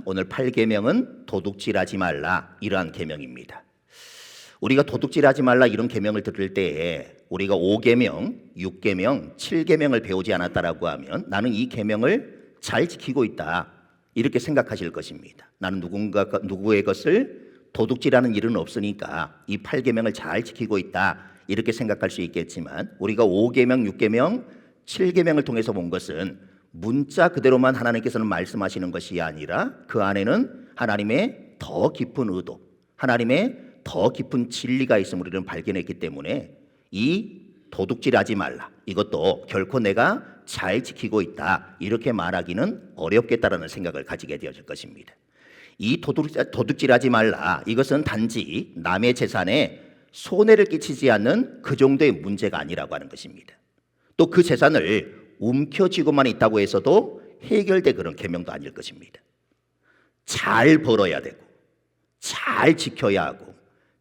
오늘 8계명은 도둑질하지 말라, 이러한 계명입니다. 우리가 도둑질하지 말라 이런 계명을 들을 때에 우리가 5계명, 6계명, 7계명을 배우지 않았다라고 하면 나는 이 계명을 잘 지키고 있다, 이렇게 생각하실 것입니다. 나는 누구의 것을 도둑질하는 일은 없으니까 이 8계명을 잘 지키고 있다, 이렇게 생각할 수 있겠지만 우리가 5계명, 6계명, 7계명을 통해서 본 것은 문자 그대로만 하나님께서는 말씀하시는 것이 아니라 그 안에는 하나님의 더 깊은 의도, 하나님의 더 깊은 진리가 있음을 우리는 발견했기 때문에 이 도둑질하지 말라, 이것도 결코 내가 잘 지키고 있다, 이렇게 말하기는 어렵겠다라는 생각을 가지게 되어질 것입니다. 이 도둑질하지 말라, 이것은 단지 남의 재산에 손해를 끼치지 않는 그 정도의 문제가 아니라고 하는 것입니다. 또 그 재산을 움켜쥐고만 있다고 해서도 해결될 그런 계명도 아닐 것입니다. 잘 벌어야 되고, 잘 지켜야 하고,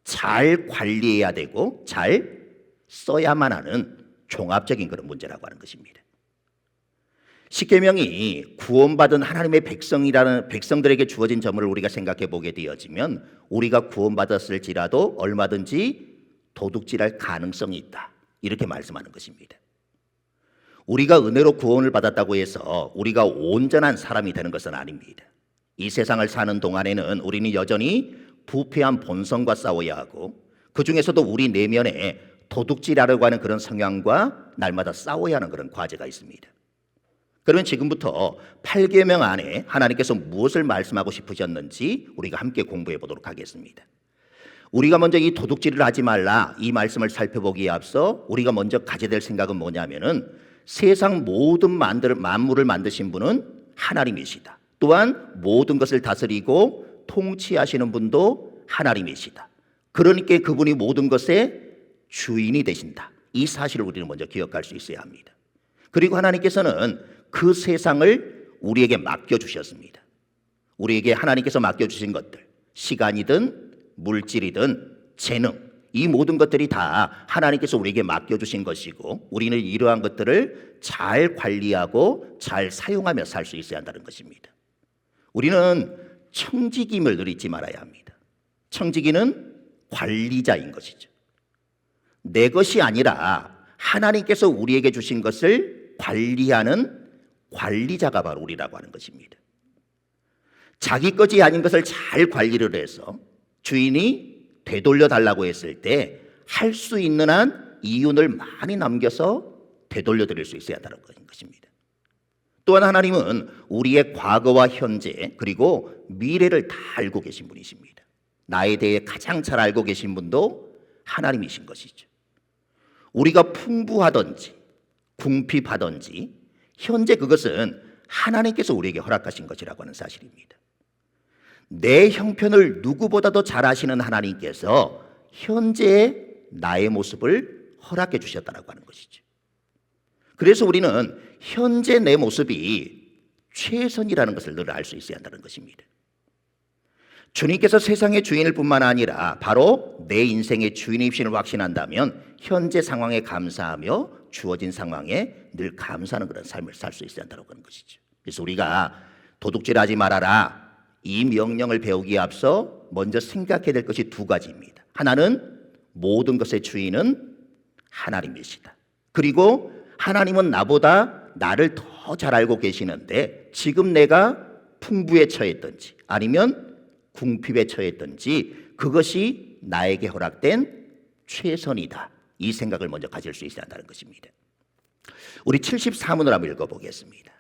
잘 관리해야 되고, 잘 써야만 하는 종합적인 그런 문제라고 하는 것입니다. 십계명이 구원받은 하나님의 백성들에게 주어진 점을 우리가 생각해 보게 되어지면 우리가 구원받았을지라도 얼마든지 도둑질할 가능성이 있다, 이렇게 말씀하는 것입니다. 우리가 은혜로 구원을 받았다고 해서 우리가 온전한 사람이 되는 것은 아닙니다. 이 세상을 사는 동안에는 우리는 여전히 부패한 본성과 싸워야 하고, 그 중에서도 우리 내면에 도둑질하려고 하는 그런 성향과 날마다 싸워야 하는 그런 과제가 있습니다. 그러면 지금부터 8계명 안에 하나님께서 무엇을 말씀하고 싶으셨는지 우리가 함께 공부해 보도록 하겠습니다. 우리가 먼저 이 도둑질을 하지 말라, 이 말씀을 살펴보기에 앞서 우리가 먼저 가져야 될 생각은 뭐냐면은 세상 모든 만물을 만드신 분은 하나님이시다. 또한 모든 것을 다스리고 통치하시는 분도 하나님이시다. 그러니까 그분이 모든 것의 주인이 되신다, 이 사실을 우리는 먼저 기억할 수 있어야 합니다. 그리고 하나님께서는 그 세상을 우리에게 맡겨주셨습니다. 우리에게 하나님께서 맡겨주신 것들, 시간이든 물질이든 재능, 이 모든 것들이 다 하나님께서 우리에게 맡겨주신 것이고 우리는 이러한 것들을 잘 관리하고 잘 사용하며 살 수 있어야 한다는 것입니다. 우리는 청지기임을 늘 잊지 말아야 합니다. 청지기는 관리자인 것이죠. 내 것이 아니라 하나님께서 우리에게 주신 것을 관리하는 관리자가 바로 우리라고 하는 것입니다. 자기 것이 아닌 것을 잘 관리를 해서 주인이 되돌려 달라고 했을 때 할 수 있는 한 이윤을 많이 남겨서 되돌려 드릴 수 있어야 한다는 것입니다. 또한 하나님은 우리의 과거와 현재 그리고 미래를 다 알고 계신 분이십니다. 나에 대해 가장 잘 알고 계신 분도 하나님이신 것이죠. 우리가 풍부하든지 궁핍하든지 현재 그것은 하나님께서 우리에게 허락하신 것이라고 하는 사실입니다. 내 형편을 누구보다도 잘 아시는 하나님께서 현재의 나의 모습을 허락해 주셨다고 하는 것이죠. 그래서 우리는 현재 내 모습이 최선이라는 것을 늘 알 수 있어야 한다는 것입니다. 주님께서 세상의 주인일 뿐만 아니라 바로 내 인생의 주인이심을 확신한다면 현재 상황에 감사하며 주어진 상황에 늘 감사하는 그런 삶을 살 수 있어야 한다는 것이죠. 그래서 우리가 도둑질하지 말아라, 이 명령을 배우기에 앞서 먼저 생각해야 될 것이 두 가지입니다. 하나는 모든 것의 주인은 하나님이시다. 그리고 하나님은 나보다 나를 더 잘 알고 계시는데 지금 내가 풍부에 처했든지 아니면 궁핍에 처했든지 그것이 나에게 허락된 최선이다, 이 생각을 먼저 가질 수 있어야 한다는 것입니다. 우리 74문을 한번 읽어보겠습니다.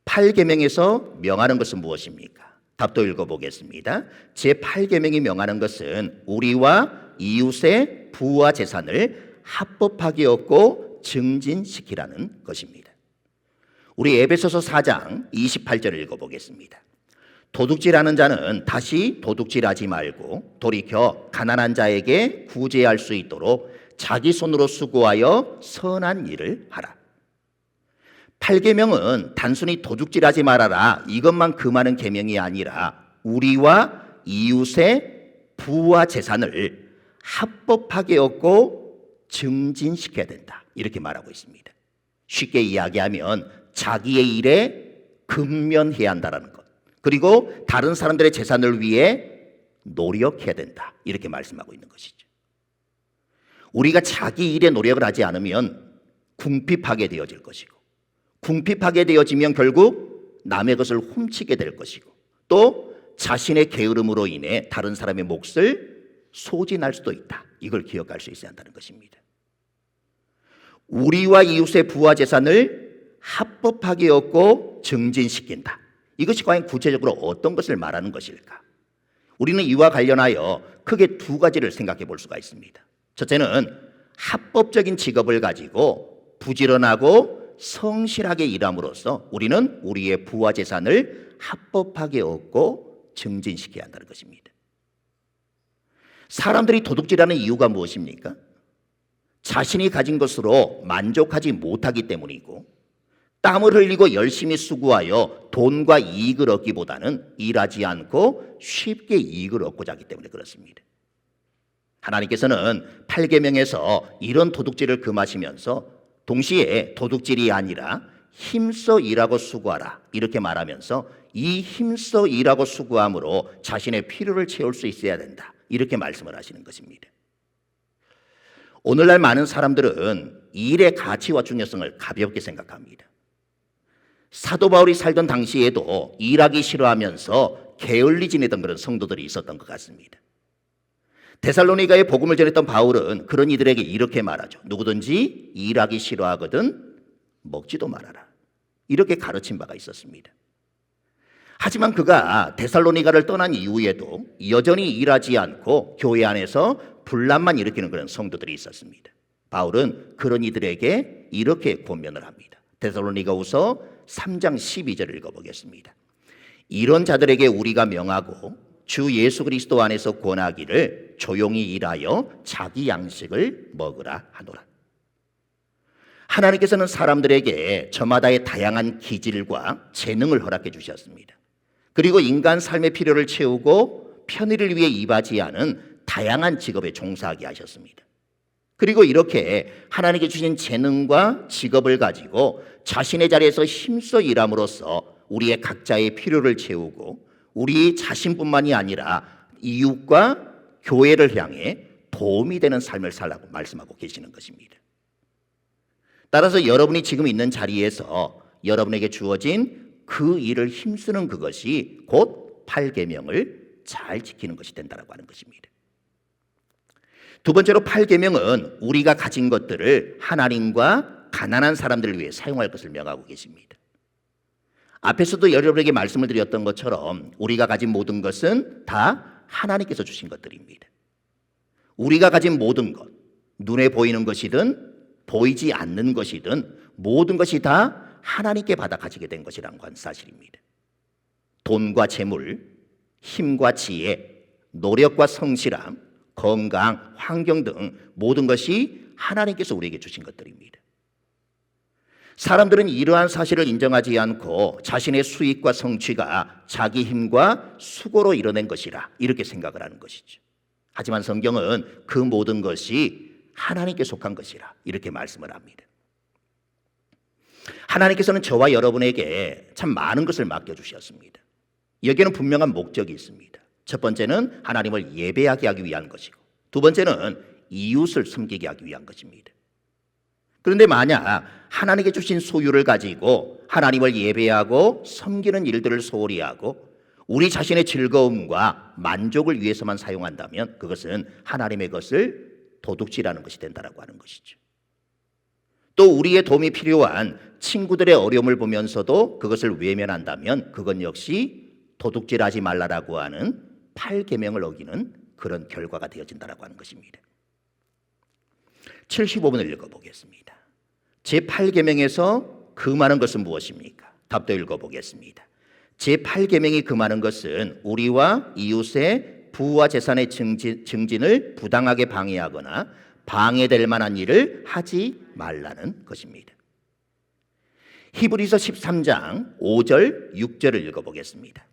8계명에서 명하는 것은 무엇입니까? 답도 읽어보겠습니다. 제8계명이 명하는 것은 우리와 이웃의 부와 재산을 합법하게 얻고 증진시키라는 것입니다. 우리 에베소서 4장 28절을 읽어보겠습니다. 도둑질하는 자는 다시 도둑질하지 말고 돌이켜 가난한 자에게 구제할 수 있도록 자기 손으로 수고하여 선한 일을 하라. 8계명은 단순히 도둑질하지 말아라, 이것만 금하는 계명이 아니라 우리와 이웃의 부와 재산을 합법하게 얻고 증진시켜야 된다, 이렇게 말하고 있습니다. 쉽게 이야기하면 자기의 일에 근면해야 한다는 것, 그리고 다른 사람들의 재산을 위해 노력해야 된다. 이렇게 말씀하고 있는 것이죠. 우리가 자기 일에 노력을 하지 않으면 궁핍하게 되어질 것이고, 궁핍하게 되어지면 결국 남의 것을 훔치게 될 것이고, 또 자신의 게으름으로 인해 다른 사람의 몫을 소진할 수도 있다. 이걸 기억할 수 있어야 한다는 것입니다. 우리와 이웃의 부와 재산을 합법하게 얻고 증진시킨다. 이것이 과연 구체적으로 어떤 것을 말하는 것일까? 우리는 이와 관련하여 크게 두 가지를 생각해 볼 수가 있습니다. 첫째는 합법적인 직업을 가지고 부지런하고 성실하게 일함으로써 우리는 우리의 부와 재산을 합법하게 얻고 증진시켜야 한다는 것입니다. 사람들이 도둑질하는 이유가 무엇입니까? 자신이 가진 것으로 만족하지 못하기 때문이고, 땀을 흘리고 열심히 수고하여 돈과 이익을 얻기보다는 일하지 않고 쉽게 이익을 얻고자 하기 때문에 그렇습니다. 하나님께서는 8계명에서 이런 도둑질을 금하시면서 동시에 도둑질이 아니라 힘써 일하고 수고하라 이렇게 말하면서 이 힘써 일하고 수고함으로 자신의 필요를 채울 수 있어야 된다 이렇게 말씀을 하시는 것입니다. 오늘날 많은 사람들은 일의 가치와 중요성을 가볍게 생각합니다. 사도 바울이 살던 당시에도 일하기 싫어하면서 게을리 지내던 그런 성도들이 있었던 것 같습니다. 데살로니가에 복음을 전했던 바울은 그런 이들에게 이렇게 말하죠. 누구든지 일하기 싫어하거든 먹지도 말아라. 이렇게 가르친 바가 있었습니다. 하지만 그가 데살로니가를 떠난 이후에도 여전히 일하지 않고 교회 안에서 분란만 일으키는 그런 성도들이 있었습니다. 바울은 그런 이들에게 이렇게 권면을 합니다. 데살로니가후서 3장 12절을 읽어보겠습니다. 이런 자들에게 우리가 명하고 주 예수 그리스도 안에서 권하기를 조용히 일하여 자기 양식을 먹으라 하노라. 하나님께서는 사람들에게 저마다의 다양한 기질과 재능을 허락해 주셨습니다. 그리고 인간 삶의 필요를 채우고 편의를 위해 일하지않은 다양한 직업에 종사하게 하셨습니다. 그리고 이렇게 하나님께 주신 재능과 직업을 가지고 자신의 자리에서 힘써 일함으로써 우리의 각자의 필요를 채우고 우리 자신뿐만이 아니라 이웃과 교회를 향해 도움이 되는 삶을 살라고 말씀하고 계시는 것입니다. 따라서 여러분이 지금 있는 자리에서 여러분에게 주어진 그 일을 힘쓰는 그것이 곧 8계명을 잘 지키는 것이 된다고 하는 것입니다. 두 번째로 8계명은 우리가 가진 것들을 하나님과 가난한 사람들을 위해 사용할 것을 명하고 계십니다. 앞에서도 여러분에게 말씀을 드렸던 것처럼 우리가 가진 모든 것은 다 하나님께서 주신 것들입니다. 우리가 가진 모든 것, 눈에 보이는 것이든 보이지 않는 것이든 모든 것이 다 하나님께 받아 가지게 된 것이라는 건 사실입니다. 돈과 재물, 힘과 지혜, 노력과 성실함, 건강, 환경 등 모든 것이 하나님께서 우리에게 주신 것들입니다. 사람들은 이러한 사실을 인정하지 않고 자신의 수익과 성취가 자기 힘과 수고로 이뤄낸 것이라 이렇게 생각을 하는 것이죠. 하지만 성경은 그 모든 것이 하나님께 속한 것이라 이렇게 말씀을 합니다. 하나님께서는 저와 여러분에게 참 많은 것을 맡겨주셨습니다. 여기에는 분명한 목적이 있습니다. 첫 번째는 하나님을 예배하게 하기 위한 것이고, 두 번째는 이웃을 섬기게 하기 위한 것입니다. 그런데 만약 하나님께 주신 소유를 가지고 하나님을 예배하고 섬기는 일들을 소홀히 하고 우리 자신의 즐거움과 만족을 위해서만 사용한다면 그것은 하나님의 것을 도둑질하는 것이 된다고 하는 것이죠. 또 우리의 도움이 필요한 친구들의 어려움을 보면서도 그것을 외면한다면 그건 역시 도둑질하지 말라라고 하는 8계명을 어기는 그런 결과가 되어진다고 하는 것입니다. 75번을 읽어보겠습니다. 제8계명에서 금하는 것은 무엇입니까? 답도 읽어보겠습니다. 제8계명이 금하는 것은 우리와 이웃의 부와 재산의 증진을 부당하게 방해하거나 방해될 만한 일을 하지 말라는 것입니다. 히브리서 13장 5절 6절을 읽어보겠습니다.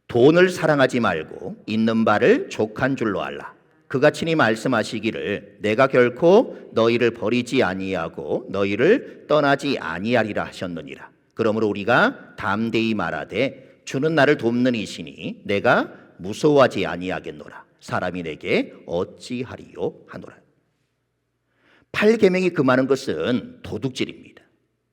돈을 사랑하지 말고 있는 바를 족한 줄로 알라. 그가 친히 말씀하시기를 내가 결코 너희를 버리지 아니하고 너희를 떠나지 아니하리라 하셨느니라. 그러므로 우리가 담대히 말하되 주는 나를 돕는 이시니 내가 무서워하지 아니하겠노라. 사람이 내게 어찌하리요 하노라. 8계명이 금하는 것은 도둑질입니다.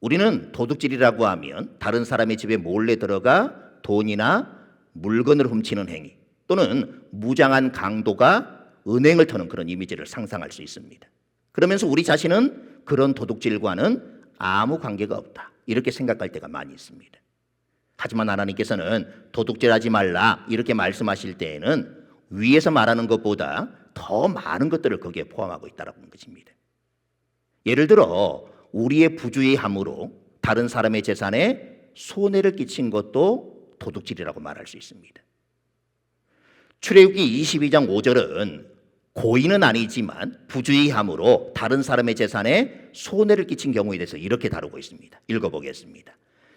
우리는 도둑질이라고 하면 다른 사람의 집에 몰래 들어가 돈이나 물건을 훔치는 행위, 또는 무장한 강도가 은행을 터는 그런 이미지를 상상할 수 있습니다. 그러면서 우리 자신은 그런 도둑질과는 아무 관계가 없다, 이렇게 생각할 때가 많이 있습니다. 하지만 하나님께서는 도둑질하지 말라 이렇게 말씀하실 때에는 위에서 말하는 것보다 더 많은 것들을 거기에 포함하고 있다는 것입니다. 예를 들어 우리의 부주의함으로 다른 사람의 재산에 손해를 끼친 것도 도둑질이라고 말할 수 있습니다. 출애굽기 22장 5절은 고의는 아니지만 부주의함으로 다른 사람의 재산에 손해를 끼친 경우에 대해서 이렇게 다루고 있습니다. 읽어보겠습니다.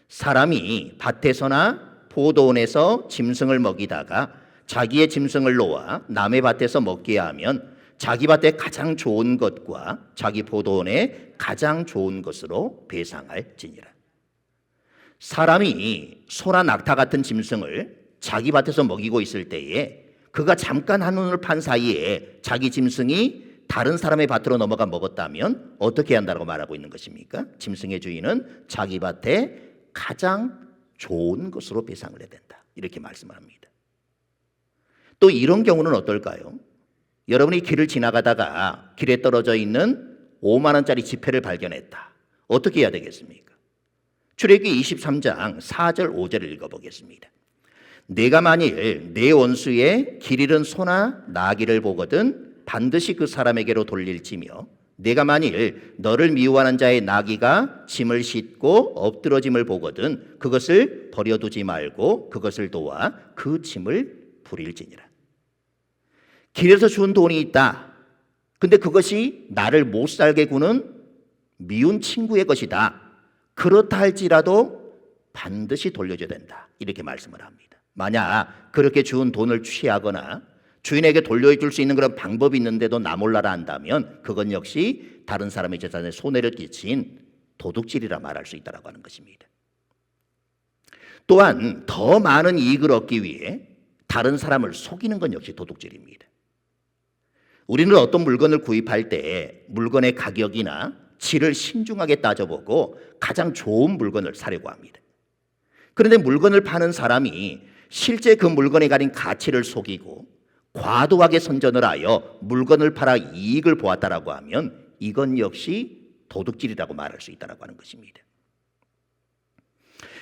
사람이 밭에서나 포도원에서 짐승을 먹이다가 자기의 짐승을 놓아 남의 밭에서 먹게 하면 자기 밭에 가장 좋은 것과 자기 포도원에 가장 좋은 것으로 배상할지니라. 사람이 소나 낙타 같은 짐승을 자기 밭에서 먹이고 있을 때에 그가 잠깐 한눈을 판 사이에 자기 짐승이 다른 사람의 밭으로 넘어가 먹었다면 어떻게 한다고 말하고 있는 것입니까? 짐승의 주인은 자기 밭에 가장 좋은 것으로 배상을 해야 된다, 이렇게 말씀을 합니다. 또 이런 경우는 어떨까요? 여러분이 길을 지나가다가 길에 떨어져 있는 5만 원짜리 지폐를 발견했다. 어떻게 해야 되겠습니까? 출애굽기 23장 4절 5절을 읽어보겠습니다. 내가 만일 내 원수의 길 잃은 소나 나귀를 보거든 반드시 그 사람에게로 돌릴지며 내가 만일 너를 미워하는 자의 나귀가 짐을 싣고 엎드러짐을 보거든 그것을 버려두지 말고 그것을 도와 그 짐을 부릴지니라. 길에서 준 돈이 있다. 근데 그것이 나를 못 살게 구는 미운 친구의 것이다. 그렇다 할지라도 반드시 돌려줘야 된다, 이렇게 말씀을 합니다. 만약 그렇게 준 돈을 취하거나 주인에게 돌려줄 수 있는 그런 방법이 있는데도 나 몰라라 한다면 그건 역시 다른 사람의 재산에 손해를 끼친 도둑질이라 말할 수 있다고 하는 것입니다. 또한 더 많은 이익을 얻기 위해 다른 사람을 속이는 건 역시 도둑질입니다. 우리는 어떤 물건을 구입할 때 물건의 가격이나 질을 신중하게 따져보고 가장 좋은 물건을 사려고 합니다. 그런데 물건을 파는 사람이 실제 그 물건에 가진 가치를 속이고 과도하게 선전을 하여 물건을 팔아 이익을 보았다라고 하면 이건 역시 도둑질이라고 말할 수 있다고 하는 것입니다.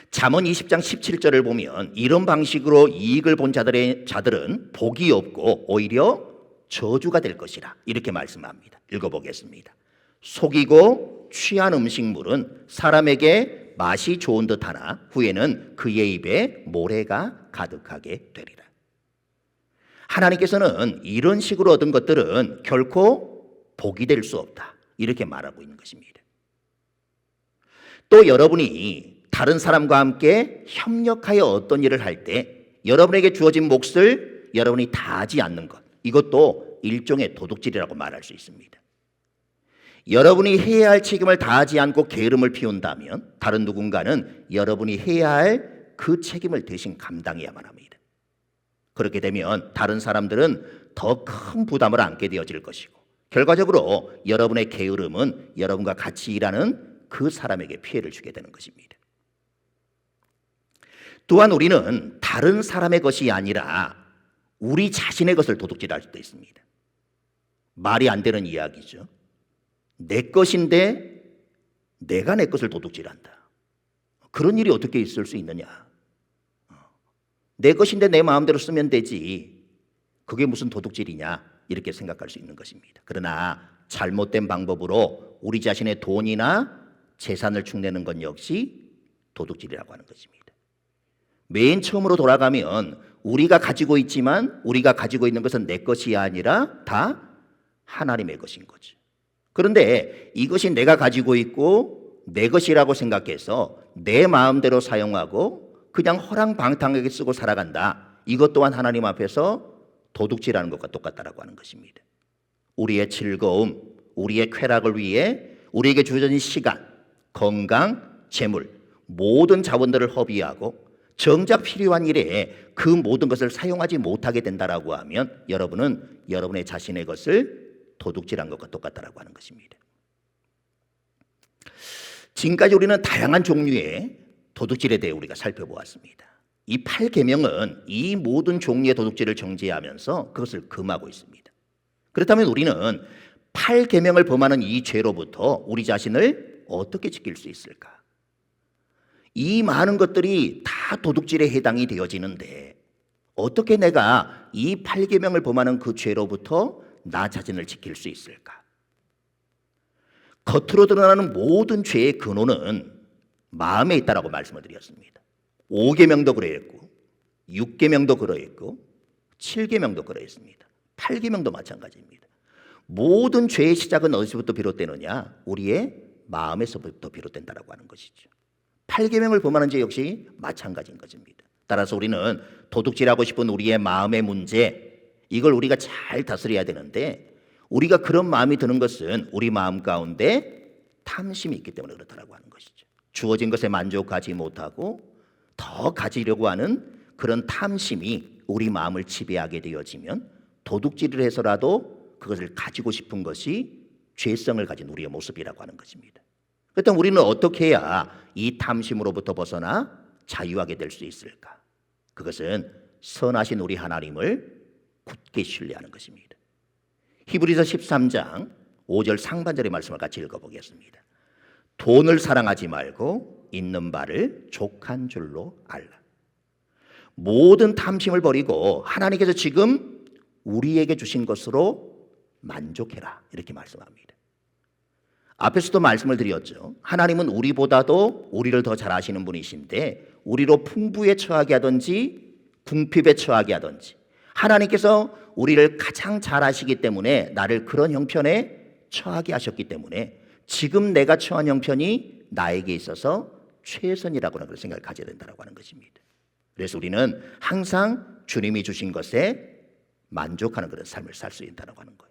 잠언 20장 17절을 보면 이런 방식으로 이익을 본 자들은 복이 없고 오히려 저주가 될 것이라, 이렇게 말씀합니다. 읽어보겠습니다. 속이고 취한 음식물은 사람에게 맛이 좋은 듯하나 후에는 그의 입에 모래가 가득하게 되리라. 하나님께서는 이런 식으로 얻은 것들은 결코 복이 될 수 없다, 이렇게 말하고 있는 것입니다. 또 여러분이 다른 사람과 함께 협력하여 어떤 일을 할 때 여러분에게 주어진 몫을 여러분이 다하지 않는 것, 이것도 일종의 도둑질이라고 말할 수 있습니다. 여러분이 해야 할 책임을 다하지 않고 게으름을 피운다면 다른 누군가는 여러분이 해야 할 그 책임을 대신 감당해야만 합니다. 그렇게 되면 다른 사람들은 더 큰 부담을 안게 되어질 것이고 결과적으로 여러분의 게으름은 여러분과 같이 일하는 그 사람에게 피해를 주게 되는 것입니다. 또한 우리는 다른 사람의 것이 아니라 우리 자신의 것을 도둑질할 수도 있습니다. 말이 안 되는 이야기죠. 내 것인데 내가 내 것을 도둑질한다. 그런 일이 어떻게 있을 수 있느냐. 내 것인데 내 마음대로 쓰면 되지. 그게 무슨 도둑질이냐, 이렇게 생각할 수 있는 것입니다. 그러나 잘못된 방법으로 우리 자신의 돈이나 재산을 축내는 건 역시 도둑질이라고 하는 것입니다. 맨 처음으로 돌아가면 우리가 가지고 있지만 우리가 가지고 있는 것은 내 것이 아니라 다 하나님의 것인 거죠. 그런데 이것이 내가 가지고 있고 내 것이라고 생각해서 내 마음대로 사용하고 그냥 허랑방탕하게 쓰고 살아간다. 이것 또한 하나님 앞에서 도둑질하는 것과 똑같다라고 하는 것입니다. 우리의 즐거움, 우리의 쾌락을 위해 우리에게 주어진 시간, 건강, 재물, 모든 자원들을 허비하고 정작 필요한 일에 그 모든 것을 사용하지 못하게 된다라고 하면 여러분은 여러분의 자신의 것을 도둑질한 것과 똑같다라고 하는 것입니다. 지금까지 우리는 다양한 종류의 도둑질에 대해 우리가 살펴보았습니다. 이 8계명은 이 모든 종류의 도둑질을 정죄하면서 그것을 금하고 있습니다. 그렇다면 우리는 8계명을 범하는 이 죄로부터 우리 자신을 어떻게 지킬 수 있을까? 이 많은 것들이 다 도둑질에 해당이 되어지는데 어떻게 내가 이 8계명을 범하는 그 죄로부터 나 자신을 지킬 수 있을까? 겉으로 드러나는 모든 죄의 근원은 마음에 있다라고 말씀을 드렸습니다. 5계명도 그러했고 6계명도 그러했고 7계명도 그러했습니다. 8계명도 마찬가지입니다. 모든 죄의 시작은 어디서부터 비롯되느냐? 우리의 마음에서부터 비롯된다라고 하는 것이죠. 8계명을 범하는 죄 역시 마찬가지인 것입니다. 따라서 우리는 도둑질하고 싶은 우리의 마음의 문제, 이걸 우리가 잘 다스려야 되는데 우리가 그런 마음이 드는 것은 우리 마음 가운데 탐심이 있기 때문에 그렇다라고 하는 것이죠. 주어진 것에 만족하지 못하고 더 가지려고 하는 그런 탐심이 우리 마음을 지배하게 되어지면 도둑질을 해서라도 그것을 가지고 싶은 것이 죄성을 가진 우리의 모습이라고 하는 것입니다. 그렇다면 우리는 어떻게 해야 이 탐심으로부터 벗어나 자유하게 될 수 있을까? 그것은 선하신 우리 하나님을 굳게 신뢰하는 것입니다. 히브리서 13장 5절 상반절의 말씀을 같이 읽어보겠습니다. 돈을 사랑하지 말고 있는 바를 족한 줄로 알라. 모든 탐심을 버리고 하나님께서 지금 우리에게 주신 것으로 만족해라, 이렇게 말씀합니다. 앞에서도 말씀을 드렸죠. 하나님은 우리보다도 우리를 더 잘 아시는 분이신데 우리로 풍부에 처하게 하든지 궁핍에 처하게 하든지 하나님께서 우리를 가장 잘 아시기 때문에 나를 그런 형편에 처하게 하셨기 때문에 지금 내가 처한 형편이 나에게 있어서 최선이라고 하는 생각을 가져야 된다고 하는 것입니다. 그래서 우리는 항상 주님이 주신 것에 만족하는 그런 삶을 살 수 있다고 하는 거예요.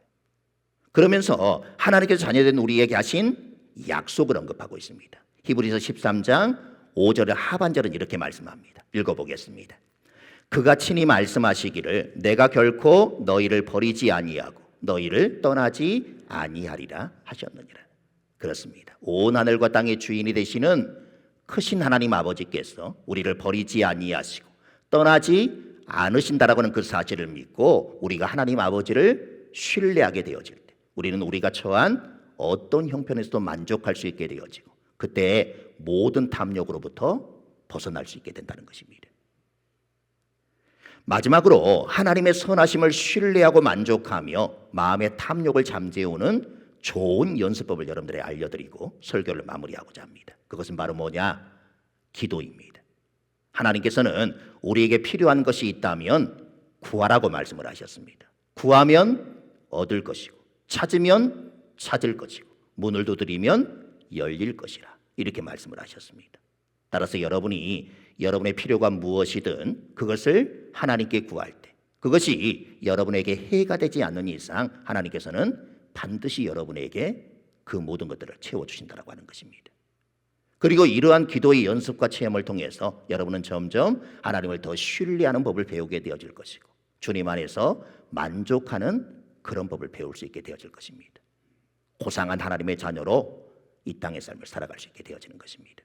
그러면서 하나님께서 자녀된 우리에게 하신 약속을 언급하고 있습니다. 히브리서 13장 5절의 하반절은 이렇게 말씀합니다. 읽어보겠습니다. 그가 친히 말씀하시기를 내가 결코 너희를 버리지 아니하고 너희를 떠나지 아니하리라 하셨느니라. 그렇습니다. 온 하늘과 땅의 주인이 되시는 크신 하나님 아버지께서 우리를 버리지 아니하시고 떠나지 않으신다라고 하는 그 사실을 믿고 우리가 하나님 아버지를 신뢰하게 되어질 때 우리는 우리가 처한 어떤 형편에서도 만족할 수 있게 되어지고 그때 모든 탐욕으로부터 벗어날 수 있게 된다는 것입니다. 마지막으로 하나님의 선하심을 신뢰하고 만족하며 마음의 탐욕을 잠재우는 좋은 연습법을 여러분들에게 알려드리고 설교를 마무리하고자 합니다. 그것은 바로 뭐냐? 기도입니다. 하나님께서는 우리에게 필요한 것이 있다면 구하라고 말씀을 하셨습니다. 구하면 얻을 것이고 찾으면 찾을 것이고 문을 두드리면 열릴 것이라, 이렇게 말씀을 하셨습니다. 따라서 여러분이 여러분의 필요가 무엇이든 그것을 하나님께 구할 때 그것이 여러분에게 해가 되지 않는 이상 하나님께서는 반드시 여러분에게 그 모든 것들을 채워주신다고 하는 것입니다. 그리고 이러한 기도의 연습과 체험을 통해서 여러분은 점점 하나님을 더 신뢰하는 법을 배우게 되어질 것이고 주님 안에서 만족하는 그런 법을 배울 수 있게 되어질 것입니다. 고상한 하나님의 자녀로 이 땅의 삶을 살아갈 수 있게 되어지는 것입니다.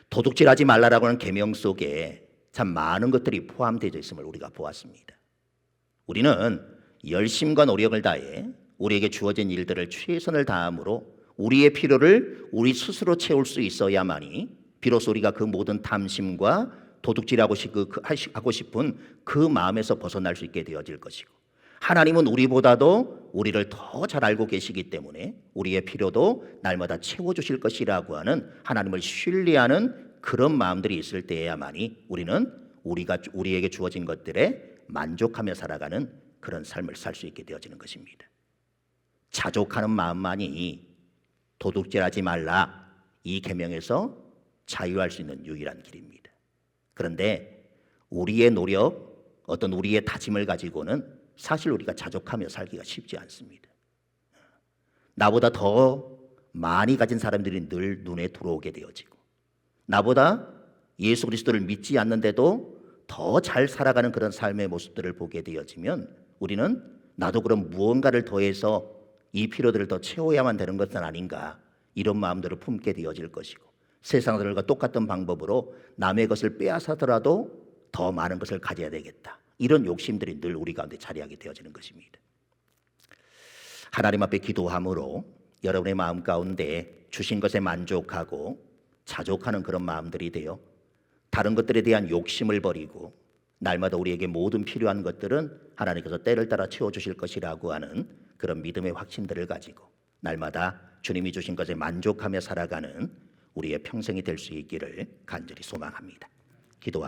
도둑질하지 말라라고 하는 계명 속에 참 많은 것들이 포함되어 있음을 우리가 보았습니다. 우리는 열심과 노력을 다해 우리에게 주어진 일들을 최선을 다함으로 우리의 필요를 우리 스스로 채울 수 있어야만이 비로소 우리가 그 모든 탐심과 도둑질하고 싶은 그 마음에서 벗어날 수 있게 되어질 것이고 하나님은 우리보다도 우리를 더 잘 알고 계시기 때문에 우리의 필요도 날마다 채워주실 것이라고 하는 하나님을 신뢰하는 그런 마음들이 있을 때에야만이 우리는 우리에게 주어진 것들에 만족하며 살아가는 그런 삶을 살 수 있게 되어지는 것입니다. 자족하는 마음만이 도둑질하지 말라 이 계명에서 자유할 수 있는 유일한 길입니다. 그런데 우리의 노력, 어떤 우리의 다짐을 가지고는 사실 우리가 자족하며 살기가 쉽지 않습니다. 나보다 더 많이 가진 사람들이 늘 눈에 들어오게 되어지고 나보다 예수 그리스도를 믿지 않는데도 더 잘 살아가는 그런 삶의 모습들을 보게 되어지면 우리는 나도 그럼 무언가를 더해서 이 필요들을 더 채워야만 되는 것은 아닌가, 이런 마음들을 품게 되어질 것이고, 세상 사람들과 똑같은 방법으로 남의 것을 빼앗아더라도 더 많은 것을 가져야 되겠다, 이런 욕심들이 늘 우리 가운데 자리하게 되어지는 것입니다. 하나님 앞에 기도함으로 여러분의 마음 가운데 주신 것에 만족하고 자족하는 그런 마음들이 되어 다른 것들에 대한 욕심을 버리고, 날마다 우리에게 모든 필요한 것들은 하나님께서 때를 따라 채워주실 것이라고 하는 그런 믿음의 확신들을 가지고 날마다 주님이 주신 것에 만족하며 살아가는 우리의 평생이 될 수 있기를 간절히 소망합니다. 기도하겠습니다.